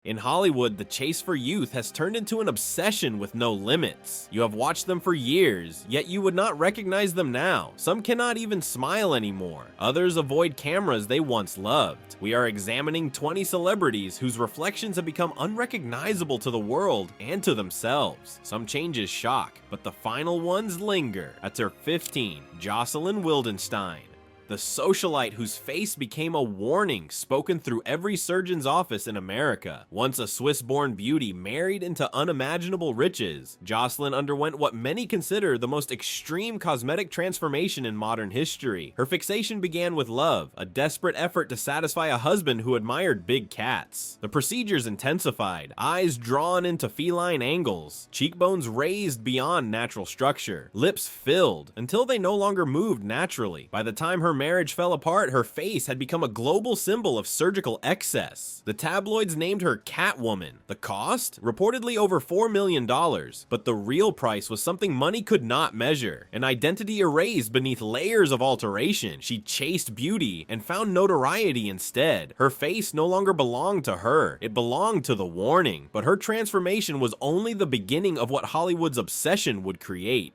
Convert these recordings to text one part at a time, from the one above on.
In Hollywood, the chase for youth has turned into an obsession with no limits. You have watched them for years, yet you would not recognize them now. Some cannot even smile anymore. Others avoid cameras they once loved. We are examining 20 celebrities whose reflections have become unrecognizable to the world and to themselves. Some changes shock, but the final ones linger. At her 15, Jocelyn Wildenstein. The socialite whose face became a warning spoken through every surgeon's office in America. Once a Swiss-born beauty married into unimaginable riches, Jocelyn underwent what many consider the most extreme cosmetic transformation in modern history. Her fixation began with love, a desperate effort to satisfy a husband who admired big cats. The procedures intensified, eyes drawn into feline angles, cheekbones raised beyond natural structure, lips filled until they no longer moved naturally. By the time her marriage fell apart, her face had become a global symbol of surgical excess. The tabloids named her Catwoman. The cost? Reportedly over $4 million, but the real price was something money could not measure. An identity erased beneath layers of alteration. She chased beauty and found notoriety instead. Her face no longer belonged to her. It belonged to the warning. But her transformation was only the beginning of what Hollywood's obsession would create.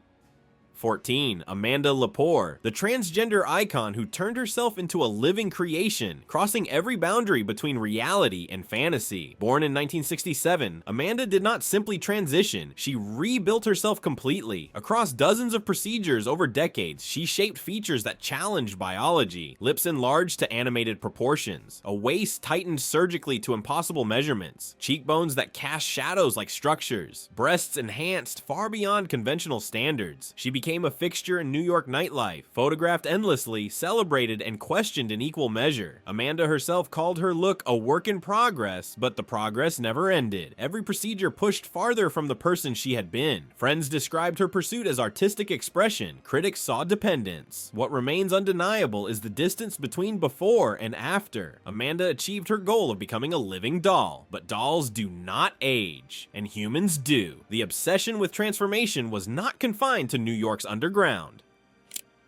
14. Amanda Lepore, the transgender icon who turned herself into a living creation, crossing every boundary between reality and fantasy. Born in 1967, Amanda did not simply transition, she rebuilt herself completely. Across dozens of procedures over decades, she shaped features that challenged biology. Lips enlarged to animated proportions, a waist tightened surgically to impossible measurements, cheekbones that cast shadows like structures, breasts enhanced far beyond conventional standards. She became a fixture in New York nightlife, photographed endlessly, celebrated, and questioned in equal measure. Amanda herself called her look a work in progress, but the progress never ended. Every procedure pushed farther from the person she had been. Friends described her pursuit as artistic expression. Critics saw dependence. What remains undeniable is the distance between before and after. Amanda achieved her goal of becoming a living doll, but dolls do not age, and humans do. The obsession with transformation was not confined to New York's underground.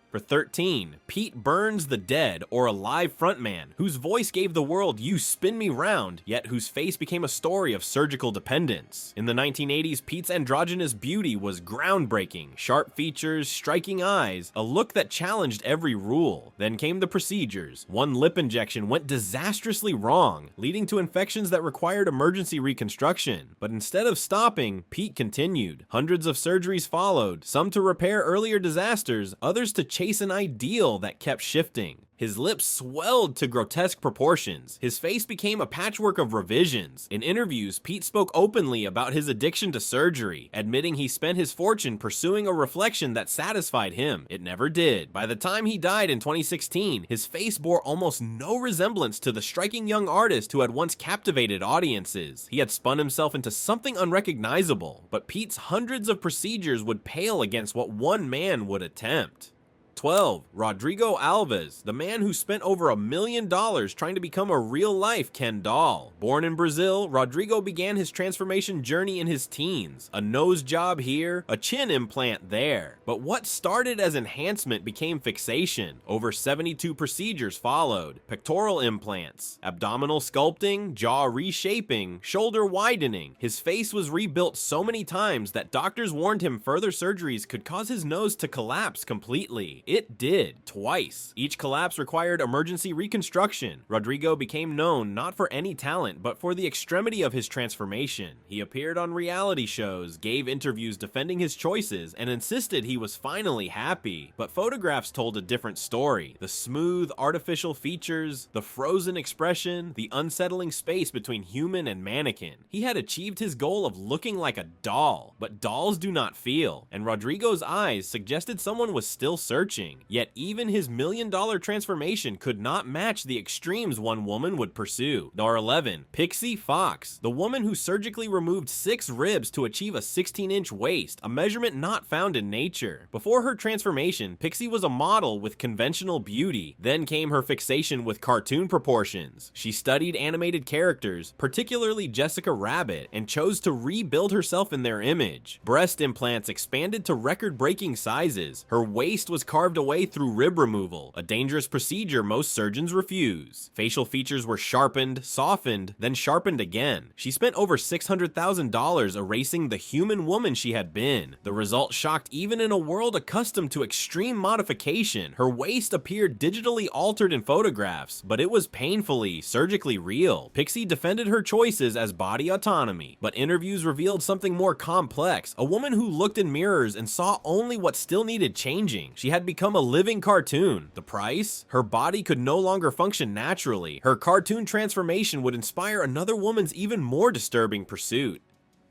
For 13, Pete Burns the Dead, or a live frontman, whose voice gave the world "You Spin Me Round," yet whose face became a story of surgical dependence. In the 1980s, Pete's androgynous beauty was groundbreaking. Sharp features, striking eyes, a look that challenged every rule. Then came the procedures. One lip injection went disastrously wrong, leading to infections that required emergency reconstruction. But instead of stopping, Pete continued. Hundreds of surgeries followed, some to repair earlier disasters, others to chase an ideal that kept shifting. His lips swelled to grotesque proportions. His face became a patchwork of revisions. In interviews, Pete spoke openly about his addiction to surgery, admitting he spent his fortune pursuing a reflection that satisfied him. It never did. By the time he died in 2016, his face bore almost no resemblance to the striking young artist who had once captivated audiences. He had spun himself into something unrecognizable, but Pete's hundreds of procedures would pale against what one man would attempt. 12. Rodrigo Alves, the man who spent over $1 million trying to become a real-life Ken doll. Born in Brazil, Rodrigo began his transformation journey in his teens. A nose job here, a chin implant there. But what started as enhancement became fixation. Over 72 procedures followed. Pectoral implants, abdominal sculpting, jaw reshaping, shoulder widening. His face was rebuilt so many times that doctors warned him further surgeries could cause his nose to collapse completely. It did, twice. Each collapse required emergency reconstruction. Rodrigo became known not for any talent, but for the extremity of his transformation. He appeared on reality shows, gave interviews defending his choices, and insisted he was finally happy. But photographs told a different story. The smooth, artificial features, the frozen expression, the unsettling space between human and mannequin. He had achieved his goal of looking like a doll, but dolls do not feel, and Rodrigo's eyes suggested someone was still searching. Yet even his $1 million transformation could not match the extremes one woman would pursue. Number 11. Pixie Fox, the woman who surgically removed 6 ribs to achieve a 16-inch waist, a measurement not found in nature. Before her transformation, Pixie was a model with conventional beauty. Then came her fixation with cartoon proportions. She studied animated characters, particularly Jessica Rabbit, and chose to rebuild herself in their image. Breast implants expanded to record-breaking sizes. Her waist was carved carved away through rib removal, a dangerous procedure most surgeons refuse. Facial features were sharpened, softened, then sharpened again. She spent over $600,000 erasing the human woman she had been. The result shocked even in a world accustomed to extreme modification. Her waist appeared digitally altered in photographs, but it was painfully, surgically real. Pixie defended her choices as body autonomy, but interviews revealed something more complex. A woman who looked in mirrors and saw only what still needed changing. She had become a living cartoon. The price? Her body could no longer function naturally. Her cartoon transformation would inspire another woman's even more disturbing pursuit.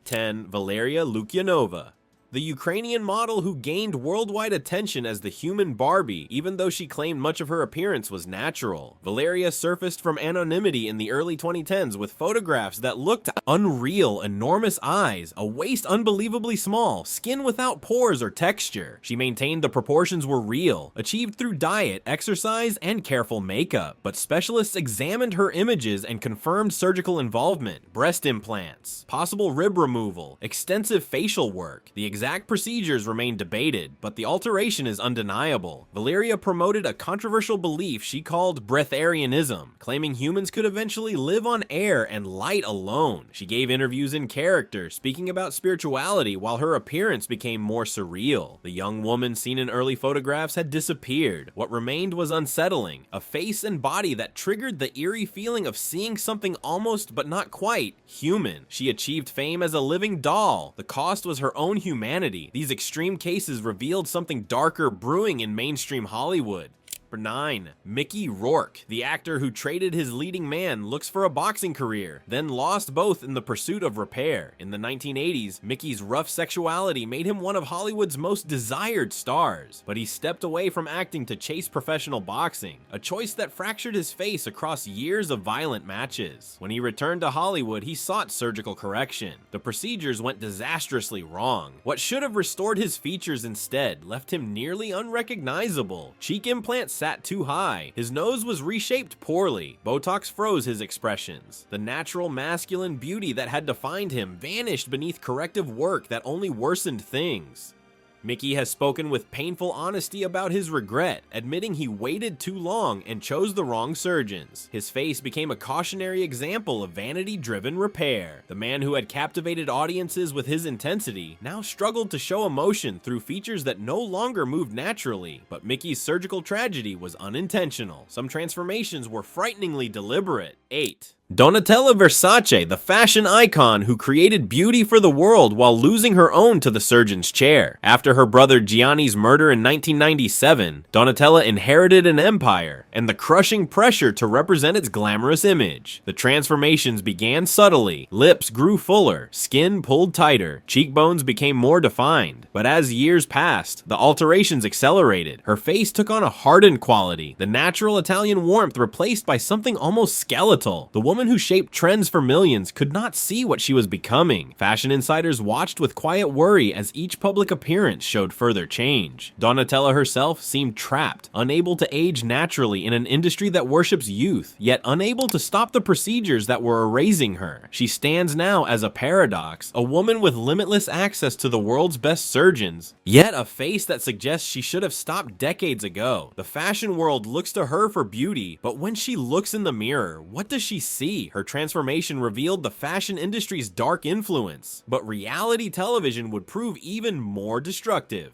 10. Valeria Lukyanova. The Ukrainian model who gained worldwide attention as the human Barbie, even though she claimed much of her appearance was natural. Valeria surfaced from anonymity in the early 2010s with photographs that looked unreal: enormous eyes, a waist unbelievably small, skin without pores or texture. She maintained the proportions were real, achieved through diet, exercise, and careful makeup. But specialists examined her images and confirmed surgical involvement, breast implants, possible rib removal, extensive facial work. The exact procedures remain debated, but the alteration is undeniable. Valeria promoted a controversial belief she called breatharianism, claiming humans could eventually live on air and light alone. She gave interviews in character, speaking about spirituality while her appearance became more surreal. The young woman seen in early photographs had disappeared. What remained was unsettling, a face and body that triggered the eerie feeling of seeing something almost but not quite human. She achieved fame as a living doll. The cost was her own humanity. These extreme cases revealed something darker brewing in mainstream Hollywood. 9. Mickey Rourke. The actor who traded his leading man looks for a boxing career, then lost both in the pursuit of repair. In the 1980s, Mickey's rough sexuality made him one of Hollywood's most desired stars, but he stepped away from acting to chase professional boxing, a choice that fractured his face across years of violent matches. When he returned to Hollywood, he sought surgical correction. The procedures went disastrously wrong. What should have restored his features instead left him nearly unrecognizable. Cheek implants sat too high. His nose was reshaped poorly. Botox froze his expressions. The natural masculine beauty that had defined him vanished beneath corrective work that only worsened things. Mickey has spoken with painful honesty about his regret, admitting he waited too long and chose the wrong surgeons. His face became a cautionary example of vanity-driven repair. The man who had captivated audiences with his intensity now struggled to show emotion through features that no longer moved naturally. But Mickey's surgical tragedy was unintentional. Some transformations were frighteningly deliberate. 8. Donatella Versace, the fashion icon who created beauty for the world while losing her own to the surgeon's chair. After her brother Gianni's murder in 1997, Donatella inherited an empire and the crushing pressure to represent its glamorous image. The transformations began subtly. Lips grew fuller, skin pulled tighter, cheekbones became more defined. But as years passed, the alterations accelerated. Her face took on a hardened quality, the natural Italian warmth replaced by something almost skeletal. The woman who shaped trends for millions could not see what she was becoming. Fashion insiders watched with quiet worry as each public appearance showed further change. Donatella herself seemed trapped, unable to age naturally in an industry that worships youth, yet unable to stop the procedures that were erasing her. She stands now as a paradox, a woman with limitless access to the world's best surgeons, yet a face that suggests she should have stopped decades ago. The fashion world looks to her for beauty, but when she looks in the mirror, what does she see? Her transformation revealed the fashion industry's dark influence, but reality television would prove even more destructive.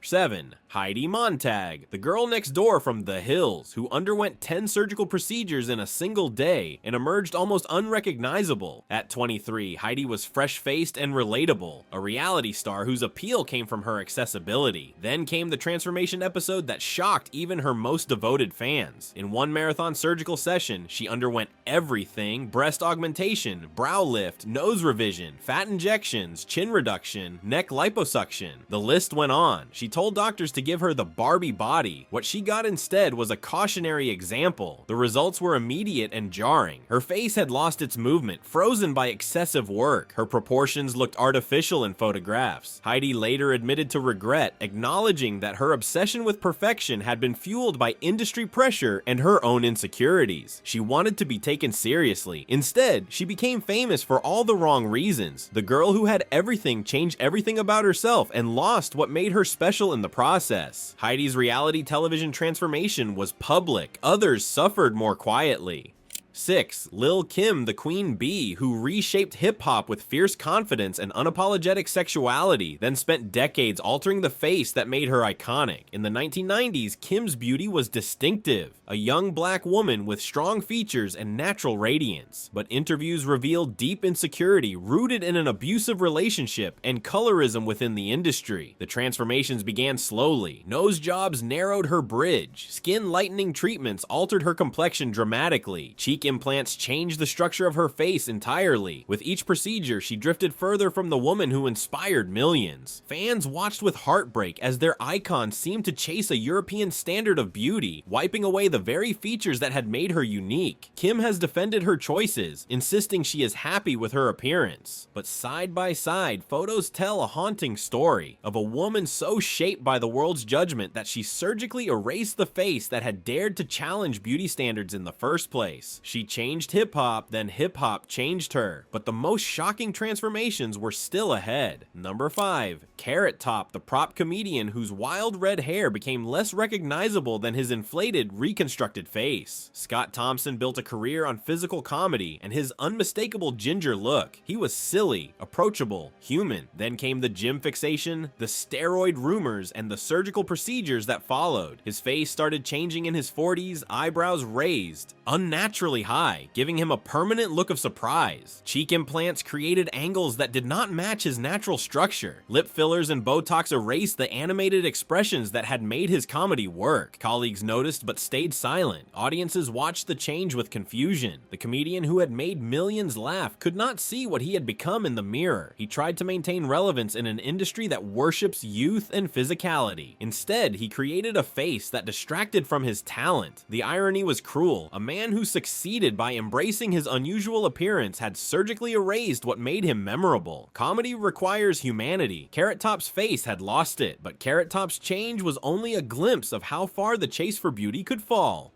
7. Heidi Montag, the girl next door from The Hills, who underwent 10 surgical procedures in a single day and emerged almost unrecognizable. At 23, Heidi was fresh-faced and relatable, a reality star whose appeal came from her accessibility. Then came the transformation episode that shocked even her most devoted fans. In one marathon surgical session, she underwent everything: breast augmentation, brow lift, nose revision, fat injections, chin reduction, neck liposuction. The list went on. She told doctors to give her the Barbie body. What she got instead was a cautionary example. The results were immediate and jarring. Her face had lost its movement, frozen by excessive work. Her proportions looked artificial in photographs. Heidi later admitted to regret, acknowledging that her obsession with perfection had been fueled by industry pressure and her own insecurities. She wanted to be taken seriously. Instead, she became famous for all the wrong reasons. The girl who had everything changed everything about herself and lost what made her special controversial in the process. Heidi's reality television transformation was public, others suffered more quietly. 6. Lil' Kim, the Queen Bee, who reshaped hip-hop with fierce confidence and unapologetic sexuality, then spent decades altering the face that made her iconic. In the 1990s, Kim's beauty was distinctive, a young black woman with strong features and natural radiance. But interviews revealed deep insecurity rooted in an abusive relationship and colorism within the industry. The transformations began slowly. Nose jobs narrowed her bridge. Skin lightening treatments altered her complexion dramatically. Cheek implants changed the structure of her face entirely. With each procedure, she drifted further from the woman who inspired millions. Fans watched with heartbreak as their icon seemed to chase a European standard of beauty, wiping away the very features that had made her unique. Kim has defended her choices, insisting she is happy with her appearance. But side by side, photos tell a haunting story of a woman so shaped by the world's judgment that she surgically erased the face that had dared to challenge beauty standards in the first place. She changed hip-hop, then hip-hop changed her. But the most shocking transformations were still ahead. Number 5. Carrot Top, the prop comedian whose wild red hair became less recognizable than his inflated, reconstructed face. Scott Thompson built a career on physical comedy and his unmistakable ginger look. He was silly, approachable, human. Then came the gym fixation, the steroid rumors, and the surgical procedures that followed. His face started changing in his 40s, eyebrows raised, unnaturally high, giving him a permanent look of surprise. Cheek implants created angles that did not match his natural structure. Lip fillers and Botox erased the animated expressions that had made his comedy work. Colleagues noticed but stayed silent. Audiences watched the change with confusion. The comedian who had made millions laugh could not see what he had become in the mirror. He tried to maintain relevance in an industry that worships youth and physicality. Instead, he created a face that distracted from his talent. The irony was cruel. A man who succeeded by embracing his unusual appearance had surgically erased what made him memorable. Comedy requires humanity. Carrot Top's face had lost it, but Carrot Top's change was only a glimpse of how far the chase for beauty could fall.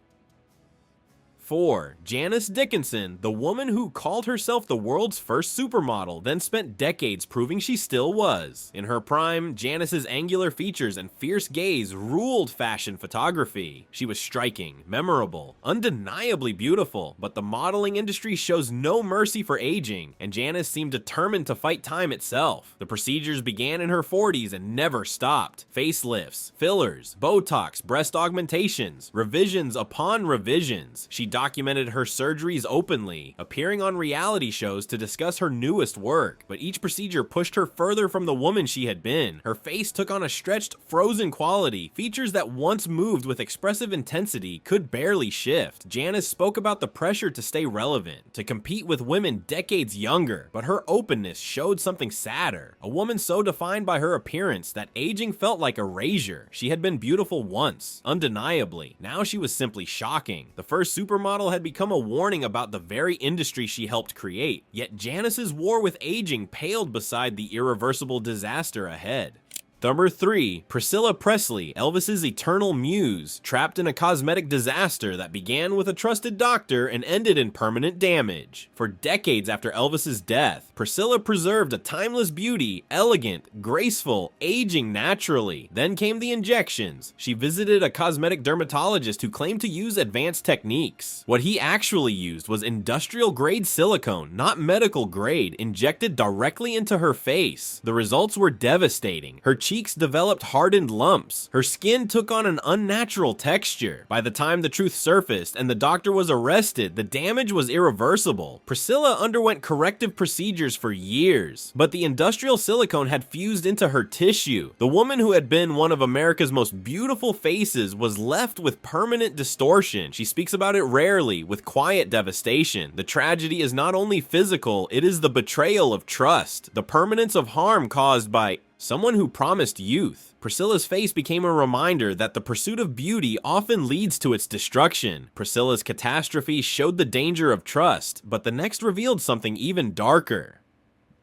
4. Janice Dickinson, the woman who called herself the world's first supermodel, then spent decades proving she still was. In her prime, Janice's angular features and fierce gaze ruled fashion photography. She was striking, memorable, undeniably beautiful, but the modeling industry shows no mercy for aging, and Janice seemed determined to fight time itself. The procedures began in her 40s and never stopped. Facelifts, fillers, Botox, breast augmentations, revisions upon revisions. She documented her surgeries openly, appearing on reality shows to discuss her newest work, but each procedure pushed her further from the woman she had been. Her face took on a stretched, frozen quality. Features that once moved with expressive intensity could barely shift. Janice spoke about the pressure to stay relevant, to compete with women decades younger, but her openness showed something sadder. A woman so defined by her appearance that aging felt like erasure. She had been beautiful once, undeniably. Now she was simply shocking. The first supermodel had become a warning about the very industry she helped create, yet Janice's war with aging paled beside the irreversible disaster ahead. Number 3. Priscilla Presley, Elvis's eternal muse, trapped in a cosmetic disaster that began with a trusted doctor and ended in permanent damage. For decades after Elvis's death, Priscilla preserved a timeless beauty, elegant, graceful, aging naturally. Then came the injections. She visited a cosmetic dermatologist who claimed to use advanced techniques. What he actually used was industrial-grade silicone, not medical grade, injected directly into her face. The results were devastating. Her cheeks developed hardened lumps. Her skin took on an unnatural texture. By the time the truth surfaced and the doctor was arrested, the damage was irreversible. Priscilla underwent corrective procedures for years, but the industrial silicone had fused into her tissue. The woman who had been one of America's most beautiful faces was left with permanent distortion. She speaks about it rarely, with quiet devastation. The tragedy is not only physical, it is the betrayal of trust, the permanence of harm caused by someone who promised youth. Priscilla's face became a reminder that the pursuit of beauty often leads to its destruction. Priscilla's catastrophe showed the danger of trust, but the next revealed something even darker.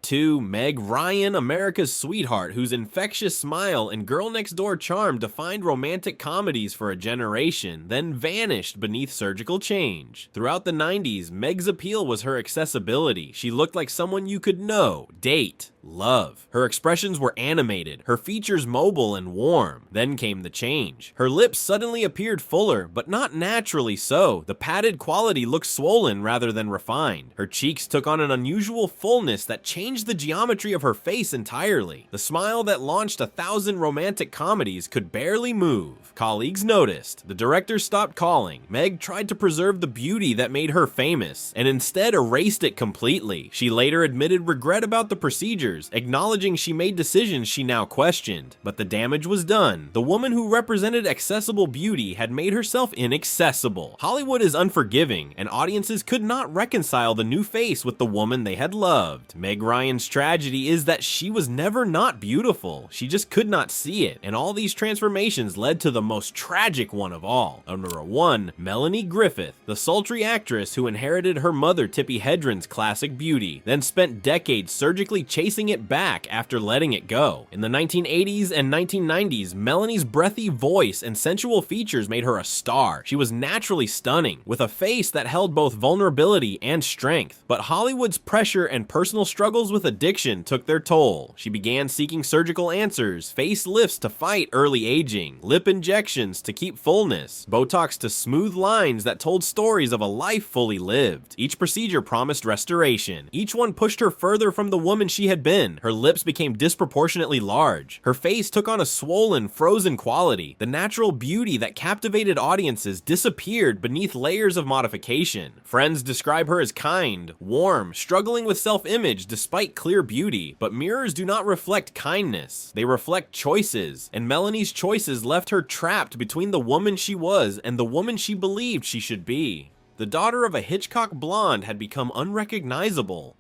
2. Meg Ryan, America's sweetheart, whose infectious smile and girl-next-door charm defined romantic comedies for a generation, then vanished beneath surgical change. Throughout the 90s, Meg's appeal was her accessibility. She looked like someone you could know, date, love. Her expressions were animated, her features mobile and warm. Then came the change. Her lips suddenly appeared fuller, but not naturally so. The padded quality looked swollen rather than refined. Her cheeks took on an unusual fullness that changed the geometry of her face entirely. The smile that launched 1,000 romantic comedies could barely move. Colleagues noticed. The director stopped calling. Meg tried to preserve the beauty that made her famous, and instead erased it completely. She later admitted regret about the procedures, acknowledging she made decisions she now questioned. But the damage was done. The woman who represented accessible beauty had made herself inaccessible. Hollywood is unforgiving, and audiences could not reconcile the new face with the woman they had loved. Meg Ryan's tragedy is that she was never not beautiful. She just could not see it, and all these transformations led to the most tragic one of all. Number 1, Melanie Griffith, the sultry actress who inherited her mother Tippi Hedren's classic beauty, then spent decades surgically chasing it back after letting it go. In the 1980s and 1990s, Melanie's breathy voice and sensual features made her a star. She was naturally stunning, with a face that held both vulnerability and strength. But Hollywood's pressure and personal struggles with addiction took their toll. She began seeking surgical answers, face lifts to fight early aging, lip injections to keep fullness, Botox to smooth lines that told stories of a life fully lived. Each procedure promised restoration. Each one pushed her further from the woman she had been. Her lips became disproportionately large. Her face took on a swollen, frozen quality. The natural beauty that captivated audiences disappeared beneath layers of modification. Friends describe her as kind, warm, struggling with self-image despite clear beauty. But mirrors do not reflect kindness. They reflect choices. And Melanie's choices left her trapped between the woman she was and the woman she believed she should be. The daughter of a Hitchcock blonde had become unrecognizable.